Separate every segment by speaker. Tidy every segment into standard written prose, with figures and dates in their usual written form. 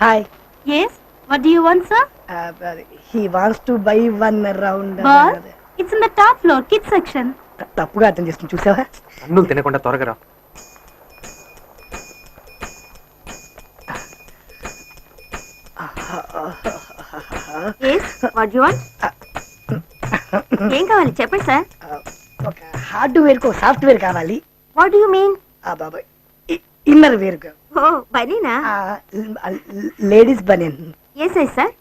Speaker 1: Hi.
Speaker 2: Yes, what do you want, sir?
Speaker 1: He wants to buy one round.
Speaker 2: Ball? It's in the top floor, kids section.
Speaker 1: తప్పుగా అర్థం చేసుకుని చూసావా?
Speaker 3: అన్నులు తినకుండా త్వరగా రా.
Speaker 2: Yes, what do you want? ఏం కావాలి చెప్పండి సార్.
Speaker 1: ఒక హార్డ్వేర్ కో సాఫ్ట్వేర్ కావాలి.
Speaker 2: What you mean?
Speaker 1: బాబాయ్ ఇన్నర్ వేర్ కు.
Speaker 2: ఓ బనీనా?
Speaker 1: లేడీస్ బనియన్.
Speaker 2: ఏ సైజ్ సార్?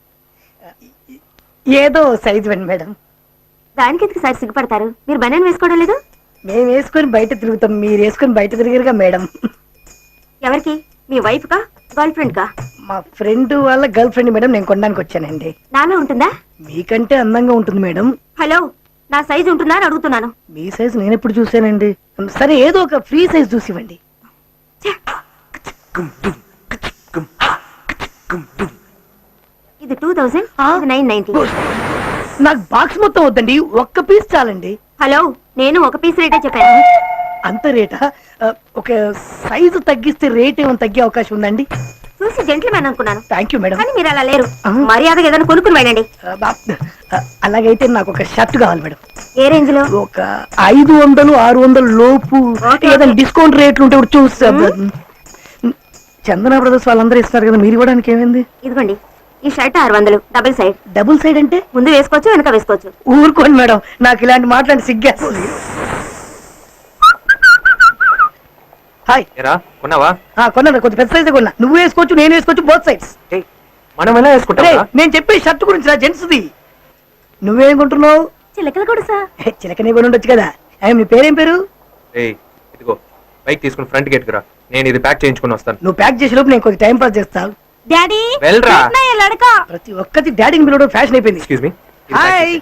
Speaker 1: ఏదో సైజ్ వెండి మేడం.
Speaker 2: దానికి ఎందుకు సార్ సిగ్గుపడతారు? మీరు బనీన్ వేసుకోవడం లేదు?
Speaker 1: మేము వేసుకొని బయట తిరుగుతాం, మీరు వేసుకొని బయట తిరిగారుగా మేడం.
Speaker 2: ఎవరికి? మీ వైఫ్ కా గర్ల్ ఫ్రెండ్ కా?
Speaker 1: మా ఫ్రెండ్ వాళ్ళ గర్ల్ ఫ్రెండ్ మేడం, నేను కొనడానికి వచ్చానండి.
Speaker 2: నాలో ఉంటుందా?
Speaker 1: మీకంటే అందంగా ఉంటుంది మేడం.
Speaker 2: హలో, నా సైజ్ ఉంటుందా అని అడుగుతున్నాను.
Speaker 1: మీ సైజ్ నేను ఎప్పుడు చూసానండి. సరే ఏదో ఒక ఫ్రీ సైజ్ చూసి ఇవ్వండి.
Speaker 2: ఇది 2000, ఇది 990.
Speaker 1: నాకు బాక్స్ మొత్తం వద్దండి, ఒక్క పీస్ చాలండి.
Speaker 2: హలో, నేను ఒక పీస్ రేటే చెప్పాను.
Speaker 1: అంత రేటా? ఒక సైజు తగ్గిస్తే రేట్ ఏమైనా తగ్గే అవకాశం ఉందండి?
Speaker 2: చూసి జెంట్లమెన్ అనుకున్నాను.
Speaker 1: Thank you madam.
Speaker 2: కానీ మీరు అలా లేరు. మర్యాదగా ఏదైనా కొనుక్కుని వెళ్ళండి.
Speaker 1: అలాగైతే నాకు ఒక షర్ట్ కావాలి మేడం.
Speaker 2: ఏ రేంజ్ లో?
Speaker 1: ఒక 500, 600 లోపు ఏదైనా డిస్కౌంట్ రేట్లు ఉంటే కూడా చూస్తా. చందన బ్రదర్స్ వాళ్ళందరూ ఇస్తున్నారు కదా, మీరు ఇవ్వడానికి ఏమైంది?
Speaker 2: ఇదిగోండి, ఈ shirt 600 double side.
Speaker 1: Double side అంటే
Speaker 2: ముందు వేసుకోవచ్చు, వెనక వేసుకోవచ్చు.
Speaker 1: ఊరుకోండి మేడం, నాకు ఇలాంటి మాట్లాడి సిగ్గేస్తుంది. హాయ్.
Speaker 3: ఏరా కొన్నావా?
Speaker 1: కొన్నా, కొంచెం పెద్ద సైజ్ కొన్నా. నువ్వు వేసుకోవచ్చు, నేను వేసుకోవచ్చు, బోత్ సైడ్స్.
Speaker 3: ఏయ్, మనం ఎలా వేసుకుంటావా?
Speaker 1: నేను చెప్పే షర్ట్ గురించి రా, జెంట్స్ది. నువ్వేం కొంటున్నావు?
Speaker 2: చిలకలు కూడా సార్.
Speaker 1: చిలకనే కొని ఉండొచ్చు కదా. నీ పేరేం పేరు?
Speaker 3: ఏయ్, ఇదిగో బైక్ తీసుకుని ఫ్రంట్ గేట్ కు రా, నేను ఇది ప్యాక్ చేయించుకుని వస్తాను.
Speaker 1: నువ్వు ప్యాక్ చేసే లోపు నేను కొంచెం టైం పాస్ చేస్తాను.
Speaker 2: డాడీ
Speaker 3: వెళ్ళరా.
Speaker 1: ప్రతి ఒక్కటి డాడీని పిలవడం ఫ్యాషన్ అయిపోయింది.
Speaker 3: Excuse me.
Speaker 1: హాయ్.